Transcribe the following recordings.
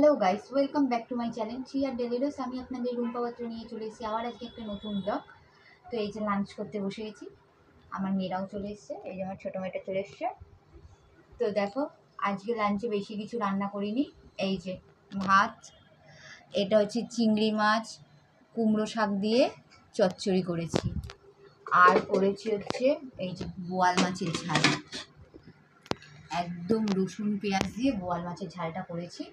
Hello guys, welcome back to my channel cheer ডেলিরস। আমি আপনাদের রুম্পা পাত্র নিয়ে চলে এসেছি আবার আজকে একটা নতুন ব্লগ। তো এই যে লাঞ্চ করতে বসে গেছি, আমার মেয়েরাও চলে এসছে, এই যে আমার ছোটো মেয়েটা চলে এসছে। তো দেখো, আজকে লাঞ্চে বেশি কিছু রান্না করিনি। এই যে ভাত, এটা হচ্ছে চিংড়ি মাছ কুমড়ো শাক দিয়ে চচ্চড়ি করেছি, আর করেছি হচ্ছে এই যে বোয়াল মাছের ঝাল, একদম রসুন পেঁয়াজ দিয়ে বোয়াল মাছের ঝালটা করেছি,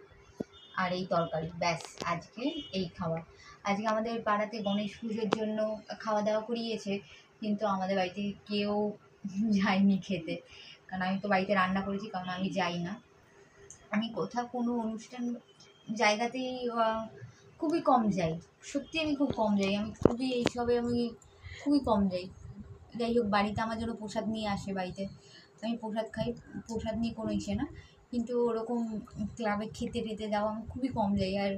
আর এই তরকারি। ব্যাস, আজকে এই খাবার। আজকে আমাদের পাড়াতে গণেশ পুজোর জন্য খাওয়া দাওয়া করিয়েছে, কিন্তু আমাদের বাড়িতে কেউ যায়নি খেতে, কারণ আমি তো বাড়িতে রান্না করেছি, কারণ আমি যাই না। আমি কোথাও কোনো অনুষ্ঠান জায়গাতেই খুবই কম যাই, সত্যি আমি খুব কম যাই, আমি খুবই এইসবে আমি খুবই কম যাই। যাই হোক, বাড়িতে আমার জন্য প্রসাদ নিয়ে আসে, বাড়িতে আমি প্রসাদ খাই, প্রসাদ নিয়ে কোনো ইসে না, কিন্তু ওরকম ক্লাবে খেতে টেতে যাওয়া আমি খুবই কম যাই। আর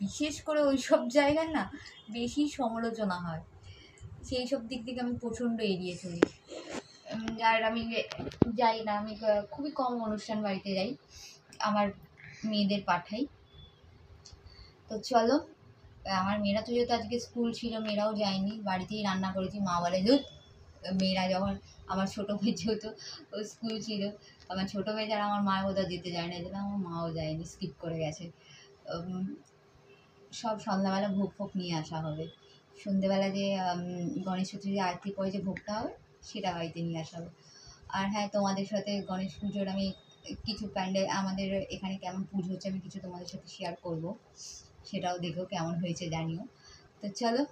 বিশেষ করে ওই সব জায়গায় না বেশি সমালোচনা হয়, সেই সব দিক থেকে আমি প্রচণ্ড এড়িয়ে চলি। আর আমি যাই না, আমি খুবই কম অনুষ্ঠান বাড়িতে যাই, আমার মেয়েদের পাঠাই। তো চলো, আমার মেয়েরা তো যেহেতু আজকে স্কুল ছিল, মেয়েরাও যায়নি, বাড়িতেই রান্না করেছি। মা বলে দুধ, মেয়েরা যখন, আমার ছোটো মেয়ে যেহেতু স্কুল ছিল, আমার ছোটো মেয়ে যারা, আমার মা কোথাও যেতে যায় না, যেটা আমার মাও যায়নি, স্কিপ করে গেছে। সব সন্ধ্যাবেলা ভোগ ফোগ নিয়ে আসা হবে, সন্ধ্যেবেলা যে গণেশ চতুর্থী আরতি পরে যে ভোগটা হবে সেটা বাড়িতে নিয়ে আসা হবে। আর হ্যাঁ, তোমাদের সাথে গণেশ পুজোর আমি কিছু প্যান্ডেল, আমাদের এখানে কেমন পুজো হচ্ছে আমি কিছু তোমাদের সাথে শেয়ার করব, সেটাও দেখো কেমন হয়েছে জানিও। তো চলো,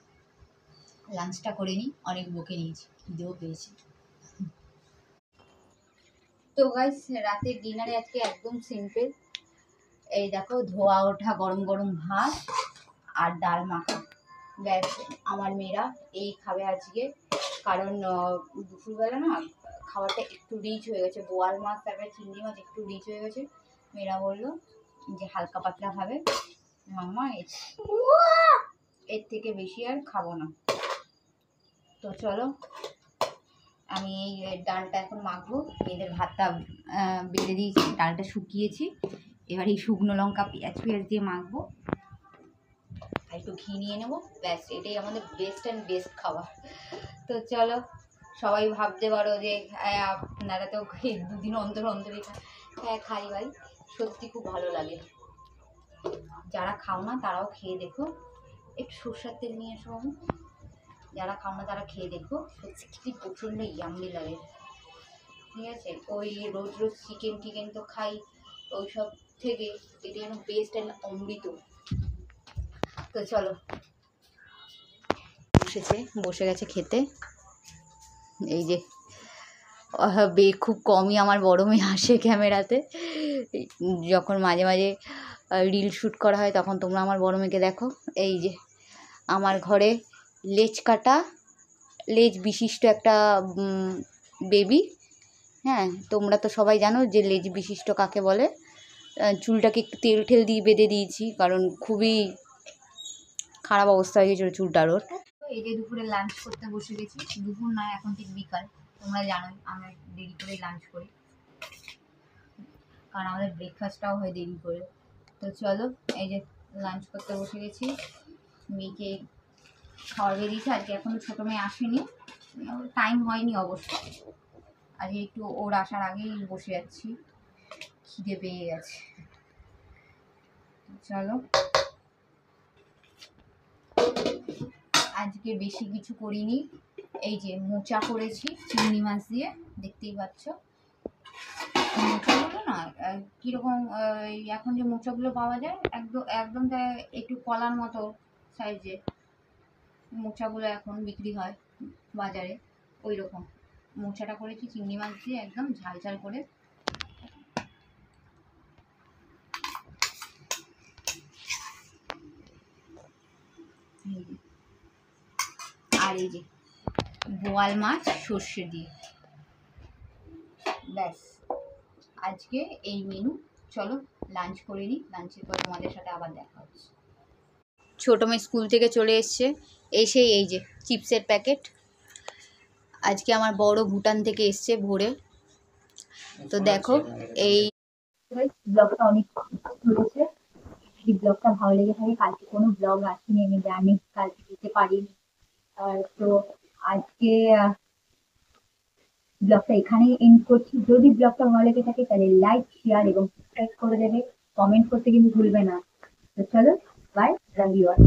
লাঞ্চটা করে নিই, অনেক বকে নিয়েছি, খিদেও পেয়েছি। তো গাইস, রাতের ডিনারে আজকে একদম সিম্পল, এই দেখো ধোয়া ওঠা গরম গরম ভাত আর ডাল মাখা। ব্যাস, আমার মেয়েরা এই খাবে আজকে, কারণ দুপুরবেলা না খাবারটা একটু রিচ হয়ে গেছে, বোয়াল মাছ তারপরে চিংড়ি মাছ একটু রিচ হয়ে গেছে। মেয়েরা বললো যে হালকা পাতলা খাবে, মাম্মা এর থেকে বেশি আর খাবো না। তো চলো, আমি এই ডালটা এখন মাখবো, মেয়েদের ভাতটা বেড়ে দিয়েছি, ডালটা শুকিয়েছি, এবার এই শুকনো লঙ্কা পেঁয়াজ দিয়ে মাখবো, আর একটু ঘি নিয়ে নেবো, ব্যাস এটাই আমাদের বেস্ট অ্যান্ড বেস্ট খাবার। তো চলো, সবাই ভাবতে পারো যে আপনারা তো দুদিন অন্তর অন্তরই খান। হ্যাঁ খাই ভাই, সত্যি খুব ভালো লাগে। যারা খাও না তারাও খেয়ে দেখো, একটু সরষের তেল নিয়ে এসো, যারা খাও না তারা খেয়ে দেখো, সত্যি প্রচণ্ড ইয়াম্মি লাগে। ঠিক আছে, ওই রোজ রোজ চিকেন টিকেন তো খাই, ওই সব থেকে এটা যেন বেস্ট অ্যান্ড অমৃত। তো চলো, বসে গেছে খেতে। এই যে খুব কমই আমার বড় মেয়ে আসে ক্যামেরাতে, যখন মাঝে মাঝে রিল শ্যুট করা হয় তখন তোমরা আমার বড় মেয়েকে দেখো। এই যে আমার ঘরে লেজ কাটা, লেজ বিশিষ্ট একটা বেবি। হ্যাঁ, তোমরা তো সবাই জানো যে লেজ বিশিষ্ট কাকে বলে। চুলটাকে একটু তেল ঠেল দিয়ে বেঁধে দিয়েছি, কারণ খুবই খারাপ অবস্থা হয়ে গেছিলো চুলটার ওর। এই যে দুপুরে লাঞ্চ করতে বসে গেছি, দুপুর নয় এখন ঠিক বিকাল, তোমরা জানোই আমরা দেরি করে লাঞ্চ করি, কারণ আমাদের ব্রেকফাস্টটাও হয় দেরি করে। তো চলো, এই যে লাঞ্চ করতে বসে গেছি, মেয়েকে খাওয়ার বেরিয়েছি। আজকে এখনো ছোটো মেয়ে আসেনি, টাইম হয়নি অবশ্য, আজকে একটু ওর আসার আগেই বসে যাচ্ছি, খিদে পেয়ে গেছে। চলো, আজকে বেশি কিছু করিনি, এই যে মোচা করেছি চিংড়ি মাছ দিয়ে, দেখতেই পাচ্ছ। মোচাগুলো না কীরকম, এখন যে মোচাগুলো পাওয়া যায় একদম একদম একটু কলার মতো সাইজে মোচাগুলো এখন বিক্রি হয় বাজারে, ওই রকম মোচাটা করেছি চিংড়ি মাছ দিয়ে, একদম ঝাল ঝাল করে। আর এই যে বোয়াল মাছ সর্ষে দিয়ে, ব্যাস আজকে এই মেনু। চলো লাঞ্চ করে নিই, লাঞ্চের পর তোমাদের সাথে আবার দেখা হচ্ছে। ছোটো মেয়ে স্কুল থেকে চলে এসছে, এসে এই যে চিপসের প্যাকেট, আজকে আমার বড় ভুটান থেকে এসছে ভোরে। তো দেখো, এই ব্লগটা অনেক হয়েছে, যদি ব্লগটা ভালো লেগে থাকে, কালকে কোনো ব্লগ আসেনি, আমি জানি কালকে দিতে পারিনি। তো আজকে ব্লগটা এখানেই এন্ড করছি। যদি ব্লগটা ভালো লেগে থাকে তাহলে লাইক, শেয়ার এবং সাবস্ক্রাইব করে দেবে। কমেন্ট করতে কিন্তু ভুলবে না। তো চলো, বাই, লাভ ইউ অল।